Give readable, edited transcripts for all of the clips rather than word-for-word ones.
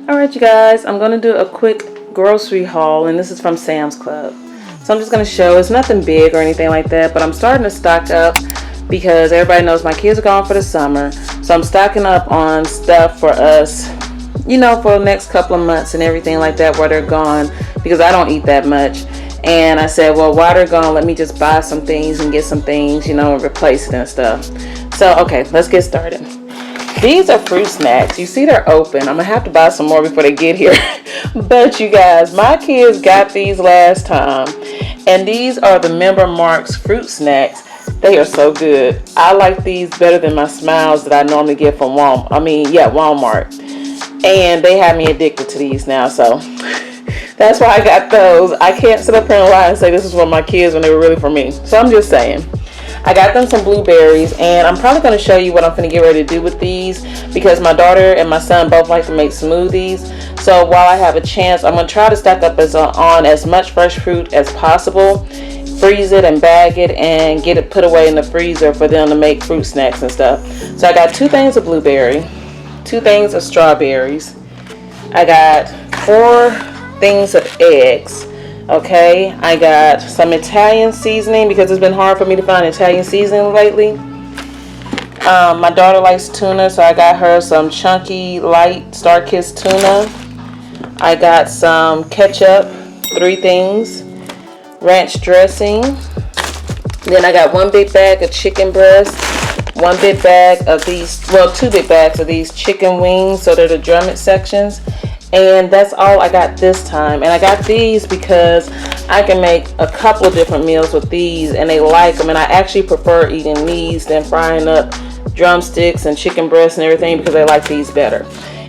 Alright you guys, I'm going to do a quick grocery haul, and this is from Sam's Club. So I'm just going to show, it's nothing big or anything like that, but I'm starting to stock up because everybody knows my kids are gone for the summer. So I'm stocking up on stuff for us, for the next couple of months and everything like that while they're gone, because I don't eat that much. And I said, well, while they're gone, let me just buy some things and get some things, and replace it and stuff. So, okay, let's get started. These are fruit snacks. You see they're open. I'm going to have to buy some more before they get here. But you guys, my kids got these last time. And these are the Member Marks fruit snacks. They are so good. I like these better than my Smiles that I normally get from Walmart. And they have me addicted to these now. So that's why I got those. I can't sit up here and lie and say this is for my kids when they were really for me. So I'm just saying. I got them some blueberries, and I'm probably going to show you what I'm going to get ready to do with these because my daughter and my son both like to make smoothies. So while I have a chance, I'm going to try to stack up on as much fresh fruit as possible, freeze it and bag it, and get it put away in the freezer for them to make fruit snacks and stuff. So I got 2 things of blueberry, 2 things of strawberries. I got 4 things of eggs. Okay, I got some Italian seasoning because it's been hard for me to find Italian seasoning lately. My daughter likes tuna, so I got her some chunky, light Star-Kissed tuna. I got some ketchup, 3 things, ranch dressing. Then I got 1 big bag of chicken breast, 1 big bag of these, 2 big bags of these chicken wings, so they're the drummet sections. And that's all I got this time. And I got these because I can make a couple of different meals with these, and they like them. And I actually prefer eating these than frying up drumsticks and chicken breasts and everything because they like these better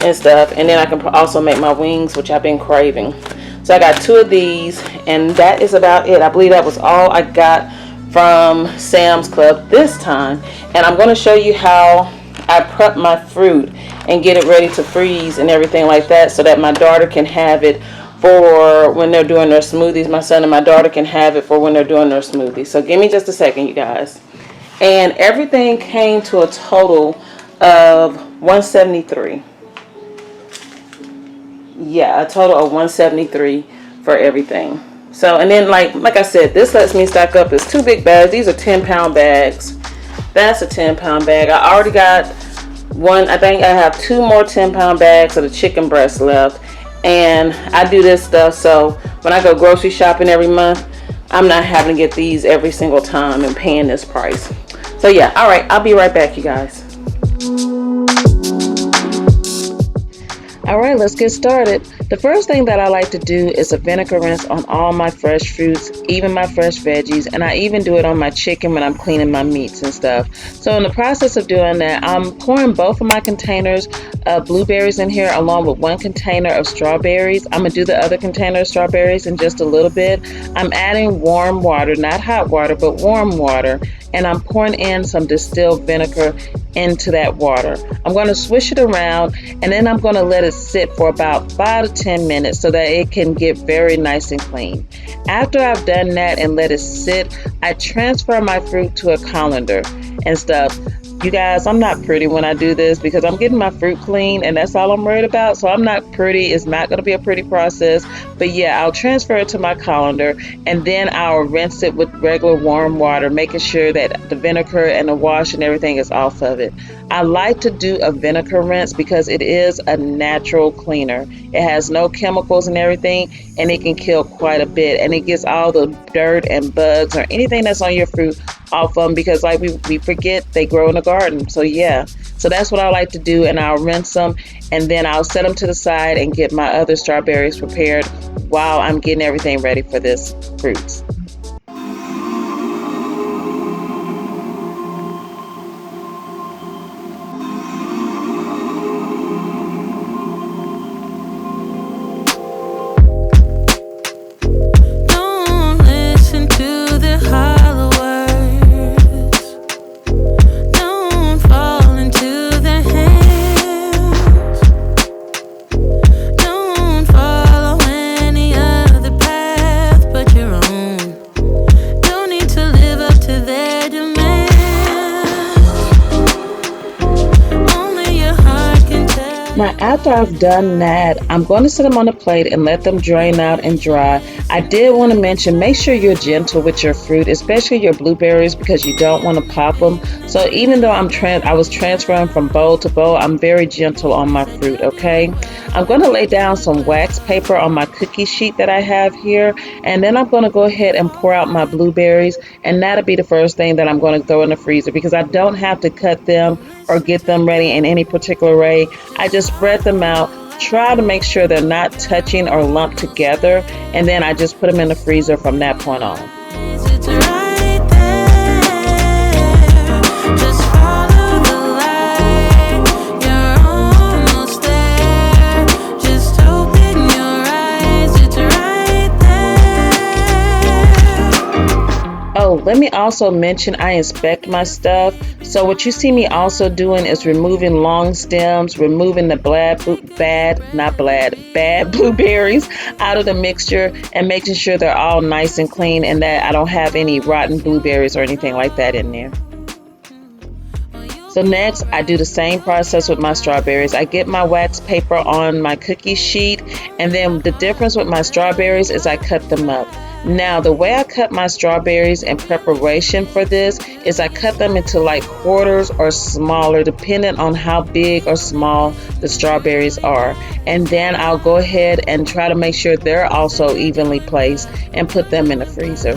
and stuff. And then I can also make my wings, which I've been craving. So I got 2 of these, and that is about it. I believe that was all I got from Sam's Club this time. And I'm going to show you how I prep my fruit and get it ready to freeze and everything like that so that my daughter can have it for when they're doing their smoothies. My son and my daughter can have it for when they're doing their smoothies. So give me just a second, you guys. And everything came to a total of $173. Yeah, a total of $173 for everything. So, and then like I said, this lets me stack up. It's 2 big bags. These are 10-pound bags. That's a 10-pound bag. I already got 1. I think I have 2 more 10-pound bags of the chicken breast left. And I do this stuff so when I go grocery shopping every month, I'm not having to get these every single time and paying this price. So yeah, all right, I'll be right back, you guys. All right, let's get started. The first thing that I like to do is a vinegar rinse on all my fresh fruits, even my fresh veggies, and I even do it on my chicken when I'm cleaning my meats and stuff. So in the process of doing that, I'm pouring both of my containers of blueberries in here along with 1 container of strawberries. I'm going to do the other container of strawberries in just a little bit. I'm adding warm water, not hot water, but warm water, and I'm pouring in some distilled vinegar into that water. I'm going to swish it around, and then I'm going to let it sit for about 5 to 10 minutes so that it can get very nice and clean. After I've done that and let it sit, I transfer my fruit to a colander and stuff. You guys, I'm not pretty when I do this because I'm getting my fruit clean and that's all I'm worried about. So I'm not pretty. It's not going to be a pretty process. But yeah, I'll transfer it to my colander and then I'll rinse it with regular warm water, making sure that the vinegar and the wash and everything is off of it. I like to do a vinegar rinse because it is a natural cleaner. It has no chemicals and everything, and it can kill quite a bit. And it gets all the dirt and bugs or anything that's on your fruit off of them because like we forget they grow in the garden. So yeah, so that's what I like to do, and I'll rinse them and then I'll set them to the side and get my other strawberries prepared while I'm getting everything ready for this fruits. Don't follow any other path but your own. Now, after I've done that, I'm going to set them on a plate and let them drain out and dry. I did want to mention, make sure you're gentle with your fruit, especially your blueberries, because you don't want to pop them. So even though I was transferring from bowl to bowl, I'm very gentle on my fruit, okay? I'm going to lay down some wax paper on my cookie sheet that I have here, and then I'm going to go ahead and pour out my blueberries, and that'll be the first thing that I'm going to throw in the freezer, because I don't have to cut them or get them ready in any particular way. I just spread them out, try to make sure they're not touching or lumped together, and then I just put them in the freezer from that point on. Oh, let me also mention I inspect my stuff. So what you see me also doing is removing long stems, removing the bad blueberries out of the mixture, and making sure they're all nice and clean and that I don't have any rotten blueberries or anything like that in there. So next, I do the same process with my strawberries. I get my wax paper on my cookie sheet, and then the difference with my strawberries is I cut them up. Now, the way I cut my strawberries in preparation for this is I cut them into like quarters or smaller, depending on how big or small the strawberries are. And then I'll go ahead and try to make sure they're also evenly placed and put them in the freezer.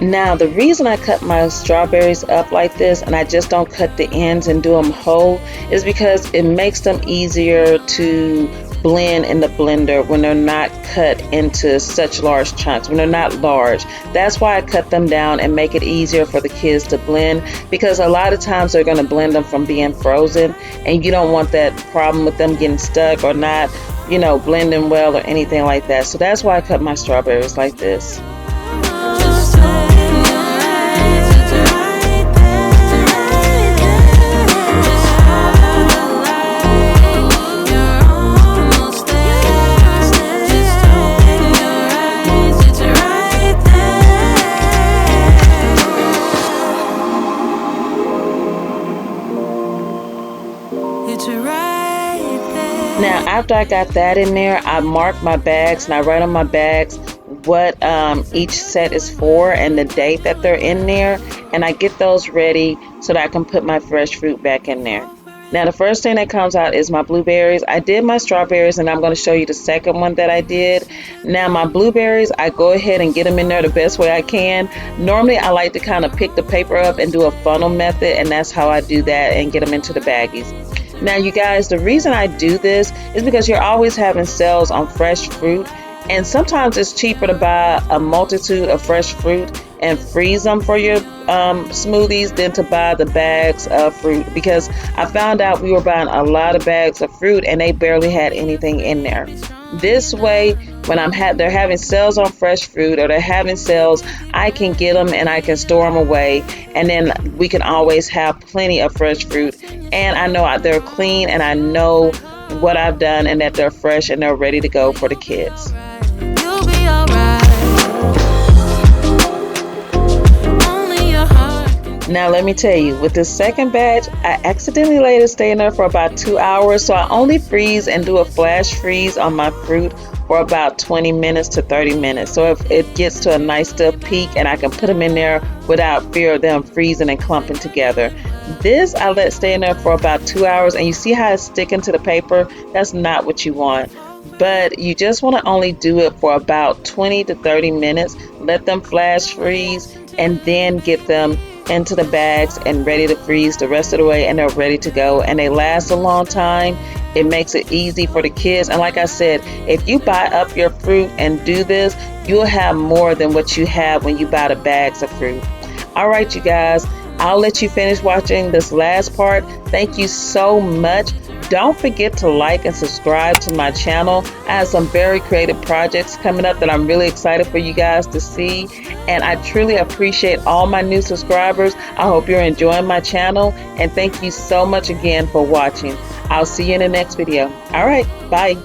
Now, the reason I cut my strawberries up like this and I just don't cut the ends and do them whole is because it makes them easier to blend in the blender when they're not cut into such large chunks, when they're not large. That's why I cut them down and make it easier for the kids to blend, because a lot of times they're going to blend them from being frozen, and you don't want that problem with them getting stuck or not, blending well or anything like that. So that's why I cut my strawberries like this. Now, after I got that in there, I mark my bags and I write on my bags what each set is for and the date that they're in there, and I get those ready so that I can put my fresh fruit back in there. Now, the first thing that comes out is my blueberries. I did my strawberries, and I'm going to show you the second one that I did. Now, my blueberries, I go ahead and get them in there the best way I can. Normally, I like to kind of pick the paper up and do a funnel method, and that's how I do that and get them into the baggies. Now, you guys, the reason I do this is because you're always having sales on fresh fruit, and sometimes it's cheaper to buy a multitude of fresh fruit and freeze them for your smoothies than to buy the bags of fruit, because I found out we were buying a lot of bags of fruit and they barely had anything in there. This way, when they're having sales on fresh fruit or they're having sales, I can get them and I can store them away, and then we can always have plenty of fresh fruit, and I know they're clean and I know what I've done and that they're fresh and they're ready to go for the kids. You'll be alright. Now, let me tell you, with this second batch, I accidentally let it stay in there for about 2 hours, so I only freeze and do a flash freeze on my fruit for about 20 minutes to 30 minutes. So if it gets to a nice stiff peak, and I can put them in there without fear of them freezing and clumping together. This I let stay in there for about 2 hours, and you see how it's sticking to the paper? That's not what you want. But you just want to only do it for about 20 to 30 minutes. Let them flash freeze and then get them into the bags and ready to freeze the rest of the way, and they're ready to go, and they last a long time. It makes it easy for the kids, and like I said, if you buy up your fruit and do this, you'll have more than what you have when you buy the bags of fruit. All right, you guys, I'll let you finish watching this last part. Thank you so much. Don't forget to like and subscribe to my channel. I have some very creative projects coming up that I'm really excited for you guys to see. And I truly appreciate all my new subscribers. I hope you're enjoying my channel. And thank you so much again for watching. I'll see you in the next video. All right, bye.